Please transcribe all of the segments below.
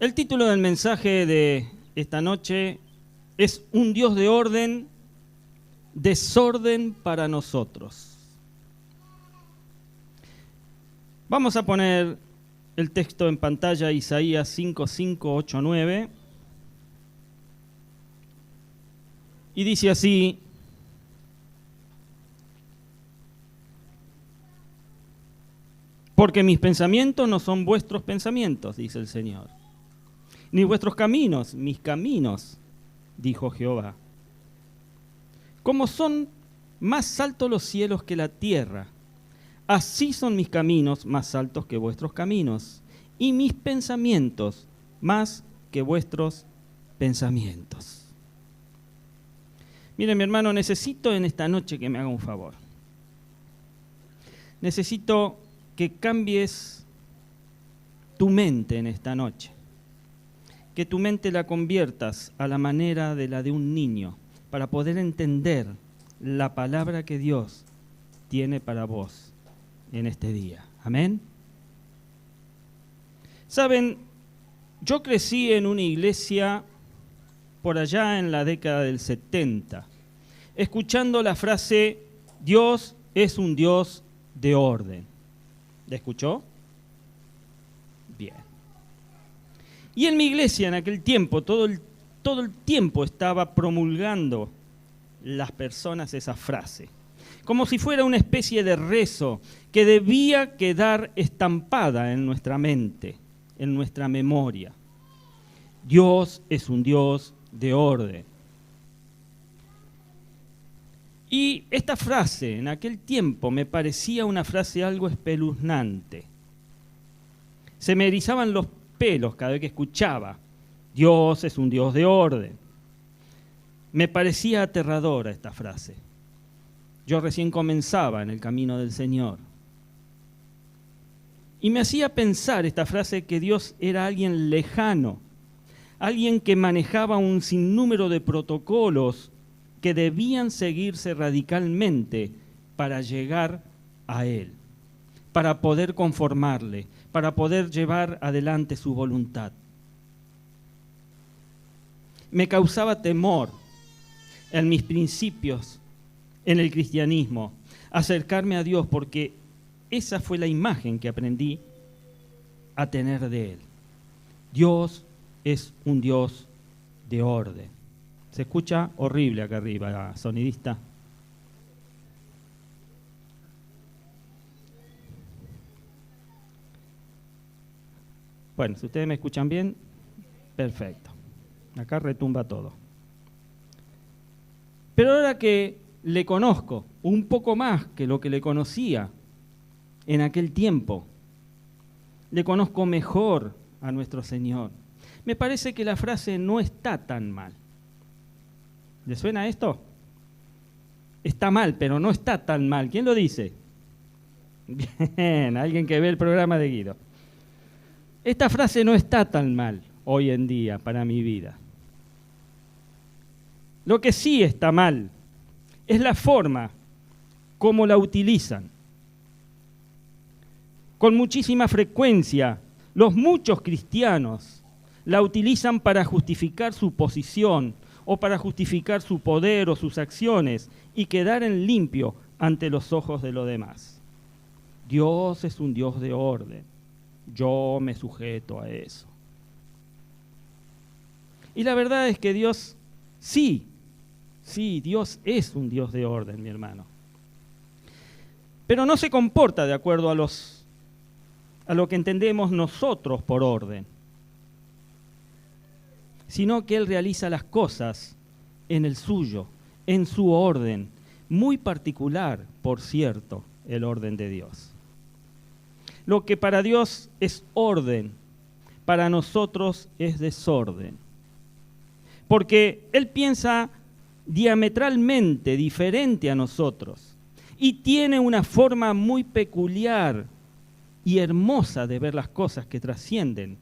El título del mensaje de esta noche es Un Dios de orden, desorden para nosotros. Vamos a poner el texto en pantalla, Isaías 5, 5, 8, 9. Y dice así: porque mis pensamientos no son vuestros pensamientos, dice el Señor, ni vuestros caminos, mis caminos, dijo Jehová. Como son más altos los cielos que la tierra, así son mis caminos más altos que vuestros caminos, y mis pensamientos más que vuestros pensamientos. Mire, mi hermano, necesito en esta noche que me haga un favor. Necesito que cambies tu mente en esta noche. Que tu mente la conviertas a la manera de la de un niño, para poder entender la palabra que Dios tiene para vos en este día. Amén. Saben, yo crecí en una iglesia por allá en la década del 70, escuchando la frase: Dios es un Dios de orden. ¿La escuchó? Bien. Y en mi iglesia en aquel tiempo, todo el tiempo estaba promulgando las personas esa frase, como si fuera una especie de rezo que debía quedar estampada en nuestra mente, en nuestra memoria. Dios es un Dios de orden. Y esta frase en aquel tiempo me parecía una frase algo espeluznante. Se me erizaban los pelos cada vez que escuchaba: Dios es un Dios de orden. Me parecía aterradora esta frase. Yo recién comenzaba en el camino del Señor. Y me hacía pensar esta frase que Dios era alguien lejano, alguien que manejaba un sinnúmero de protocolos que debían seguirse radicalmente para llegar a Él, para poder conformarle, para poder llevar adelante su voluntad. Me causaba temor en mis principios, en el cristianismo, acercarme a Dios, porque esa fue la imagen que aprendí a tener de Él. Dios es un Dios de orden. Se escucha horrible acá arriba, sonidista. Bueno, si ustedes me escuchan bien, perfecto. Acá retumba todo. Pero ahora que le conozco un poco más que lo que le conocía en aquel tiempo, le conozco mejor a nuestro Señor, me parece que la frase no está tan mal. ¿Le suena esto? Está mal, pero no está tan mal. ¿Quién lo dice? Bien, alguien que ve el programa de Guido. Esta frase no está tan mal hoy en día para mi vida. Lo que sí está mal es la forma como la utilizan. Con muchísima frecuencia, los muchos cristianos la utilizan para justificar su posición o para justificar su poder o sus acciones y quedar en limpio ante los ojos de los demás. Dios es un Dios de orden. Yo me sujeto a eso. Y la verdad es que Dios, sí, Dios es un Dios de orden, mi hermano. Pero no se comporta de acuerdo a lo que entendemos nosotros por orden, sino que Él realiza las cosas en el suyo, en su orden, muy particular, por cierto, el orden de Dios. Lo que para Dios es orden, para nosotros es desorden. Porque Él piensa diametralmente diferente a nosotros y tiene una forma muy peculiar y hermosa de ver las cosas que trascienden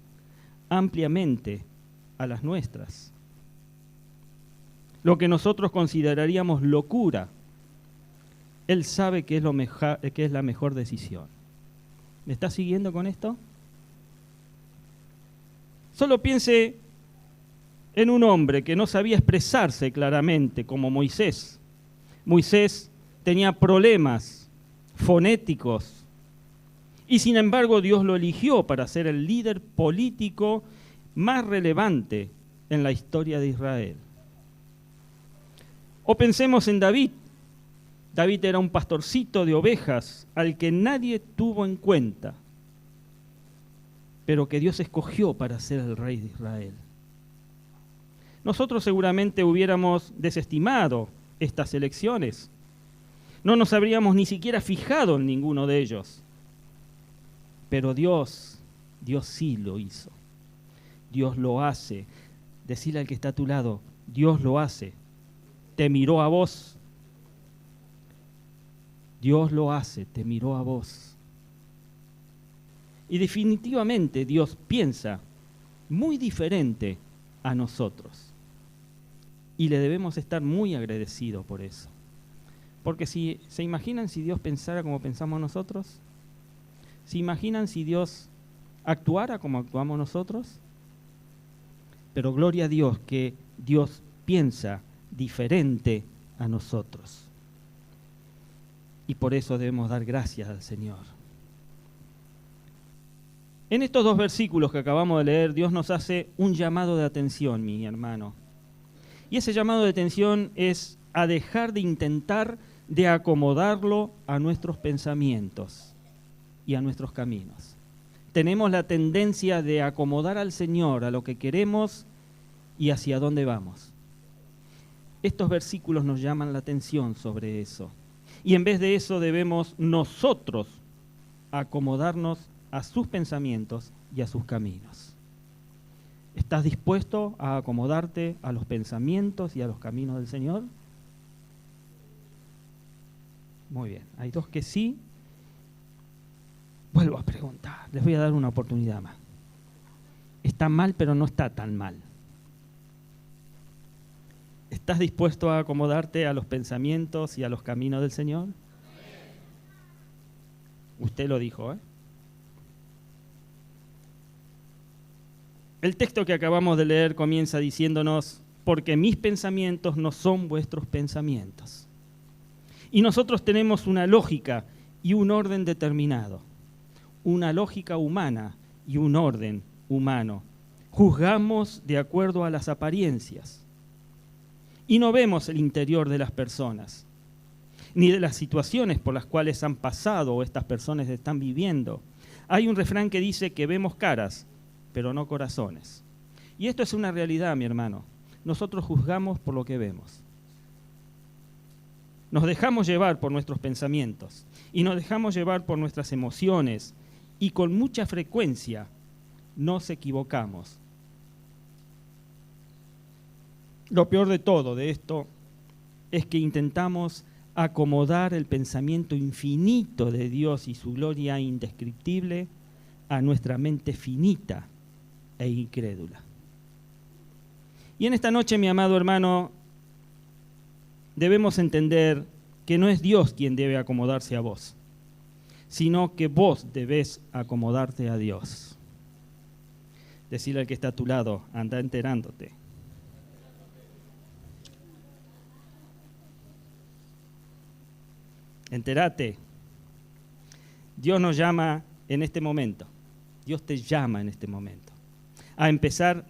ampliamente a las nuestras. Lo que nosotros consideraríamos locura, Él sabe que es la mejor decisión. ¿Me está siguiendo con esto? Solo piense en un hombre que no sabía expresarse claramente, como Moisés. Moisés tenía problemas fonéticos y sin embargo Dios lo eligió para ser el líder político más relevante en la historia de Israel. O pensemos en David. David era un pastorcito de ovejas al que nadie tuvo en cuenta, pero que Dios escogió para ser el rey de Israel. Nosotros seguramente hubiéramos desestimado estas elecciones. No nos habríamos ni siquiera fijado en ninguno de ellos. Pero Dios sí lo hizo. Dios lo hace. Decile al que está a tu lado, Dios lo hace. Te miró a vos. Dios lo hace, te miró a vos. Y definitivamente Dios piensa muy diferente a nosotros. Y le debemos estar muy agradecidos por eso. Porque si se imaginan si Dios pensara como pensamos nosotros, ¿se imaginan si Dios actuara como actuamos nosotros? Pero gloria a Dios que Dios piensa diferente a nosotros. Y por eso debemos dar gracias al Señor. En estos dos versículos que acabamos de leer, Dios nos hace un llamado de atención, mi hermano. Y ese llamado de atención es a dejar de intentar de acomodarlo a nuestros pensamientos y a nuestros caminos. Tenemos la tendencia de acomodar al Señor a lo que queremos y hacia dónde vamos. Estos versículos nos llaman la atención sobre eso. Y en vez de eso debemos nosotros acomodarnos a sus pensamientos y a sus caminos. ¿Estás dispuesto a acomodarte a los pensamientos y a los caminos del Señor? Muy bien, hay dos que sí. Vuelvo a preguntar, les voy a dar una oportunidad más. Está mal, pero no está tan mal. ¿Estás dispuesto a acomodarte a los pensamientos y a los caminos del Señor? Usted lo dijo, ¿eh? El texto que acabamos de leer comienza diciéndonos, porque mis pensamientos no son vuestros pensamientos. Y nosotros tenemos una lógica y un orden determinado, una lógica humana y un orden humano. Juzgamos de acuerdo a las apariencias y no vemos el interior de las personas, ni de las situaciones por las cuales han pasado o estas personas están viviendo. Hay un refrán que dice que vemos caras, pero no corazones. Y esto es una realidad, mi hermano. Nosotros juzgamos por lo que vemos. Nos dejamos llevar por nuestros pensamientos y nos dejamos llevar por nuestras emociones y con mucha frecuencia nos equivocamos. Lo peor de todo de esto es que intentamos acomodar el pensamiento infinito de Dios y su gloria indescriptible a nuestra mente finita e incrédula. Y en esta noche, mi amado hermano, debemos entender que no es Dios quien debe acomodarse a vos, sino que vos debés acomodarte a Dios. Decirle al que está a tu lado, anda enterándote. Entérate. Dios nos llama en este momento. Dios te llama en este momento a empezar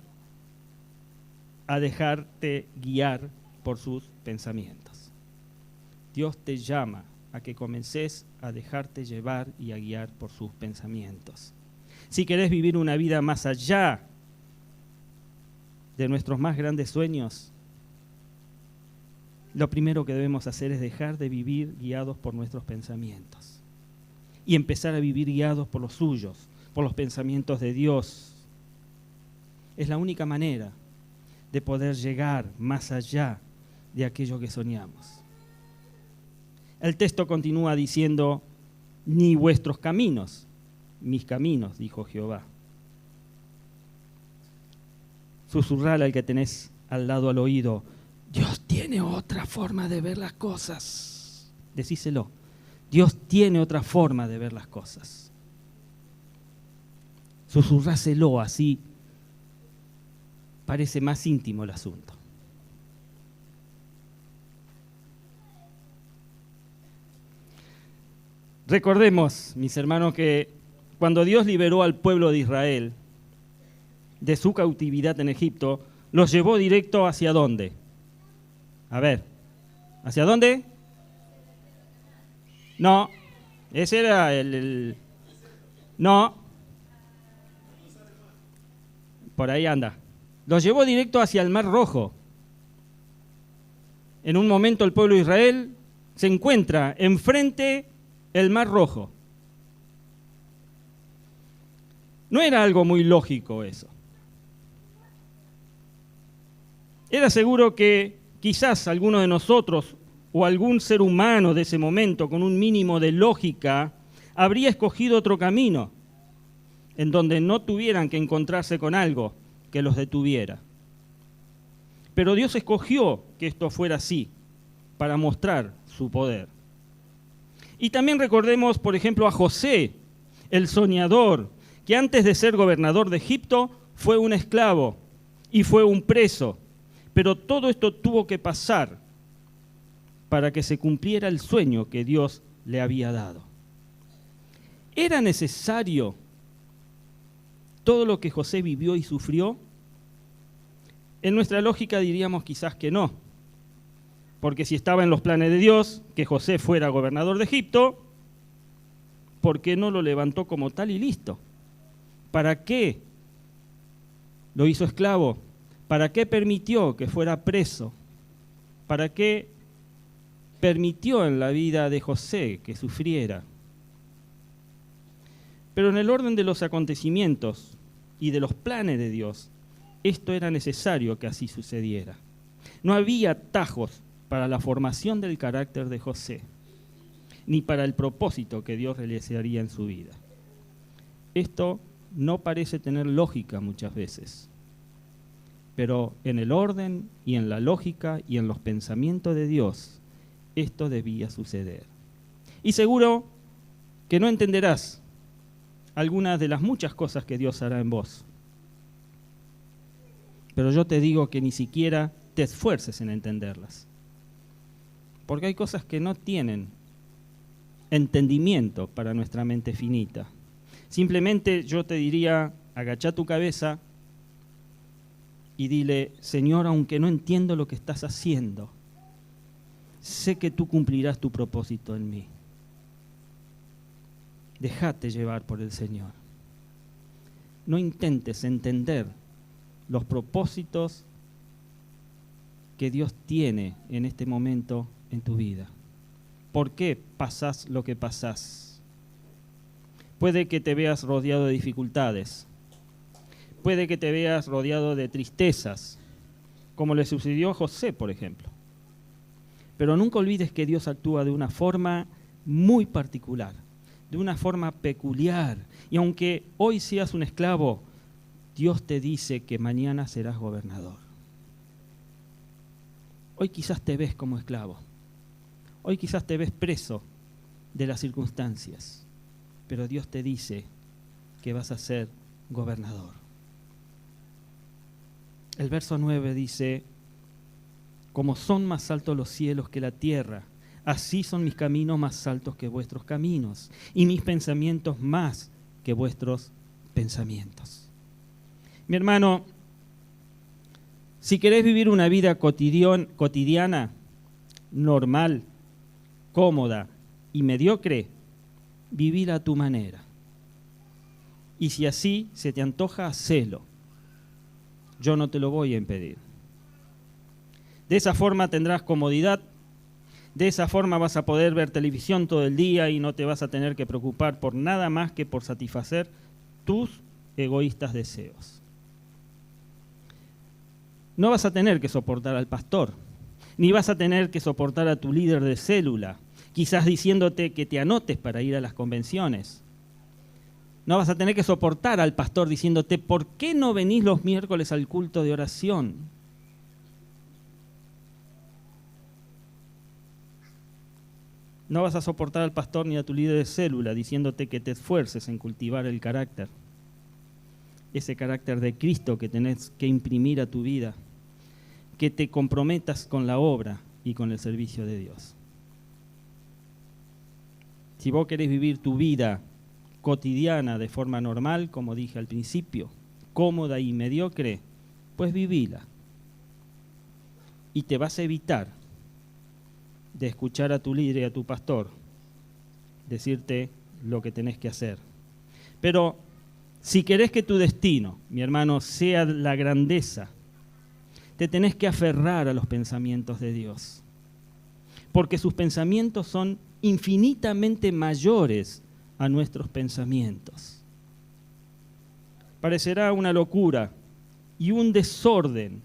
a dejarte guiar por sus pensamientos. Dios te llama a que comences a dejarte llevar y a guiar por sus pensamientos. Si querés vivir una vida más allá de nuestros más grandes sueños, lo primero que debemos hacer es dejar de vivir guiados por nuestros pensamientos y empezar a vivir guiados por los suyos, por los pensamientos de Dios. Es la única manera de poder llegar más allá de aquello que soñamos. El texto continúa diciendo, ni vuestros caminos, mis caminos, dijo Jehová. Susurrale al que tenés al lado al oído, Dios tiene otra forma de ver las cosas. Decíselo, Dios tiene otra forma de ver las cosas. Susurráselo así, parece más íntimo el asunto. Recordemos, mis hermanos, que cuando Dios liberó al pueblo de Israel de su cautividad en Egipto, los llevó directo ¿hacia dónde? A ver, ¿hacia dónde? No, ese era No, por ahí anda. Los llevó directo hacia el Mar Rojo. En un momento el pueblo de Israel se encuentra enfrente del Mar Rojo. No era algo muy lógico eso. Era seguro que quizás alguno de nosotros o algún ser humano de ese momento con un mínimo de lógica habría escogido otro camino en donde no tuvieran que encontrarse con algo que los detuviera. Pero Dios escogió que esto fuera así para mostrar su poder. Y también recordemos, por ejemplo, a José, el soñador, que antes de ser gobernador de Egipto fue un esclavo y fue un preso. Pero todo esto tuvo que pasar para que se cumpliera el sueño que Dios le había dado. ¿Era necesario todo lo que José vivió y sufrió? En nuestra lógica diríamos quizás que no, porque si estaba en los planes de Dios que José fuera gobernador de Egipto, ¿por qué no lo levantó como tal y listo? ¿Para qué lo hizo esclavo? ¿Para qué permitió que fuera preso? ¿Para qué permitió en la vida de José que sufriera? Pero en el orden de los acontecimientos y de los planes de Dios, esto era necesario que así sucediera. No había atajos para la formación del carácter de José, ni para el propósito que Dios realizaría en su vida. Esto no parece tener lógica muchas veces, pero en el orden y en la lógica y en los pensamientos de Dios, esto debía suceder. Y seguro que no entenderás algunas de las muchas cosas que Dios hará en vos, pero yo te digo que ni siquiera te esfuerces en entenderlas, porque hay cosas que no tienen entendimiento para nuestra mente finita. Simplemente yo te diría, agachá tu cabeza y dile: Señor, aunque no entiendo lo que estás haciendo, sé que tú cumplirás tu propósito en mí. Déjate llevar por el Señor. No intentes entender los propósitos que Dios tiene en este momento en tu vida. ¿Por qué pasás lo que pasás? Puede que te veas rodeado de dificultades. Puede que te veas rodeado de tristezas, como le sucedió a José, por ejemplo. Pero nunca olvides que Dios actúa de una forma muy particular, de una forma peculiar. Y aunque hoy seas un esclavo, Dios te dice que mañana serás gobernador. Hoy quizás te ves como esclavo. Hoy quizás te ves preso de las circunstancias. Pero Dios te dice que vas a ser gobernador. El verso 9 dice: como son más altos los cielos que la tierra, así son mis caminos más altos que vuestros caminos, y mis pensamientos más que vuestros pensamientos. Mi hermano, si querés vivir una vida cotidiana, normal, cómoda y mediocre, vivila a tu manera. Y si así se te antoja, hacelo. Yo no te lo voy a impedir. De esa forma tendrás comodidad, de esa forma vas a poder ver televisión todo el día y no te vas a tener que preocupar por nada más que por satisfacer tus egoístas deseos. No vas a tener que soportar al pastor, ni vas a tener que soportar a tu líder de célula, quizás diciéndote que te anotes para ir a las convenciones. No vas a tener que soportar al pastor diciéndote: ¿por qué no venís los miércoles al culto de oración? No vas a soportar al pastor ni a tu líder de célula diciéndote que te esfuerces en cultivar el carácter. ese carácter de Cristo que tenés que imprimir a tu vida, que te comprometas con la obra y con el servicio de Dios. Si vos querés vivir tu vida cotidiana de forma normal, como dije al principio, cómoda y mediocre, pues vivila. Y te vas a evitar de escuchar a tu líder y a tu pastor decirte lo que tenés que hacer. Pero si querés que tu destino, mi hermano, sea la grandeza, te tenés que aferrar a los pensamientos de Dios, porque sus pensamientos son infinitamente mayores a nuestros pensamientos. Parecerá una locura y un desorden.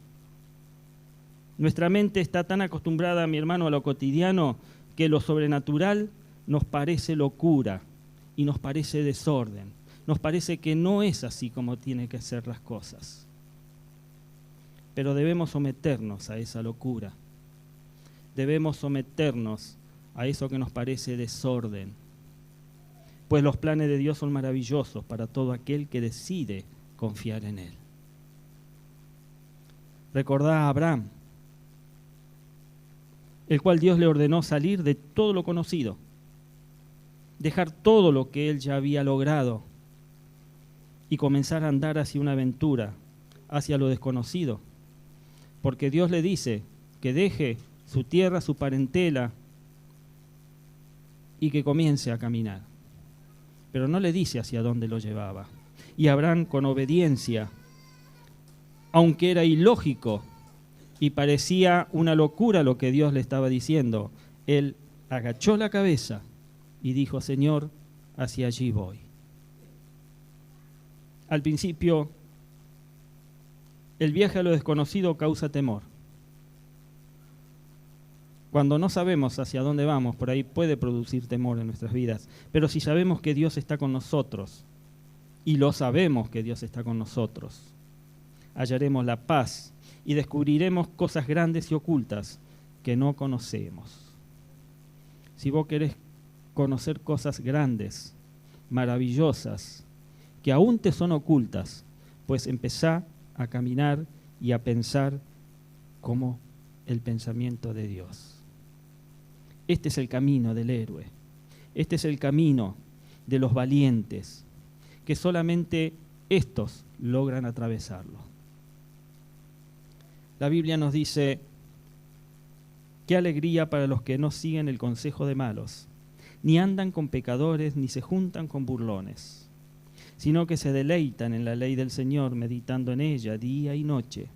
Nuestra mente está tan acostumbrada, mi hermano, a lo cotidiano, que lo sobrenatural nos parece locura y nos parece desorden. Nos parece que no es así como tienen que ser las cosas. Pero debemos someternos a esa locura. Debemos someternos a eso que nos parece desorden. Pues los planes de Dios son maravillosos para todo aquel que decide confiar en Él. Recordá a Abraham, el cual Dios le ordenó salir de todo lo conocido, dejar todo lo que él ya había logrado y comenzar a andar hacia una aventura, hacia lo desconocido. Porque Dios le dice que deje su tierra, su parentela y que comience a caminar. Pero no le dice hacia dónde lo llevaba. Y Abraham, con obediencia, aunque era ilógico y parecía una locura lo que Dios le estaba diciendo, él agachó la cabeza y dijo: Señor, hacia allí voy. Al principio, el viaje a lo desconocido causa temor. Cuando no sabemos hacia dónde vamos, por ahí puede producir temor en nuestras vidas. Pero si sabemos que Dios está con nosotros, y lo sabemos que Dios está con nosotros, hallaremos la paz y descubriremos cosas grandes y ocultas que no conocemos. Si vos querés conocer cosas grandes, maravillosas, que aún te son ocultas, pues empezá a caminar y a pensar como el pensamiento de Dios. Este es el camino del héroe. Este es el camino de los valientes, que solamente estos logran atravesarlo. La Biblia nos dice: qué alegría para los que no siguen el consejo de malos, ni andan con pecadores, ni se juntan con burlones, sino que se deleitan en la ley del Señor, meditando en ella día y noche.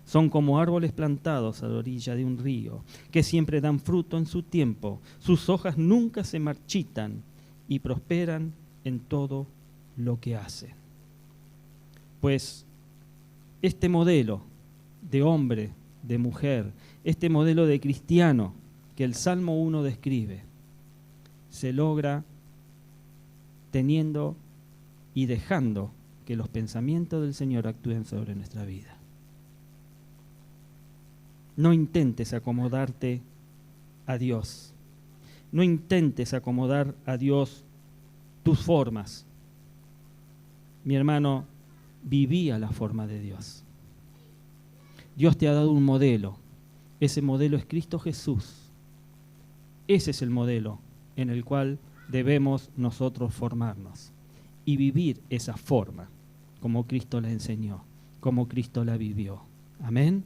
Son como árboles plantados a la orilla de un río, que siempre dan fruto en su tiempo. Sus hojas nunca se marchitan y prosperan en todo lo que hacen. Pues este modelo de hombre, de mujer, este modelo de cristiano que el Salmo 1 describe, se logra teniendo y dejando que los pensamientos del Señor actúen sobre nuestra vida. No intentes acomodarte a Dios. No intentes acomodar a Dios tus formas. Mi hermano, viví a la forma de Dios. Dios te ha dado un modelo. Ese modelo es Cristo Jesús. Ese es el modelo en el cual debemos nosotros formarnos y vivir esa forma como Cristo la enseñó, como Cristo la vivió. Amén.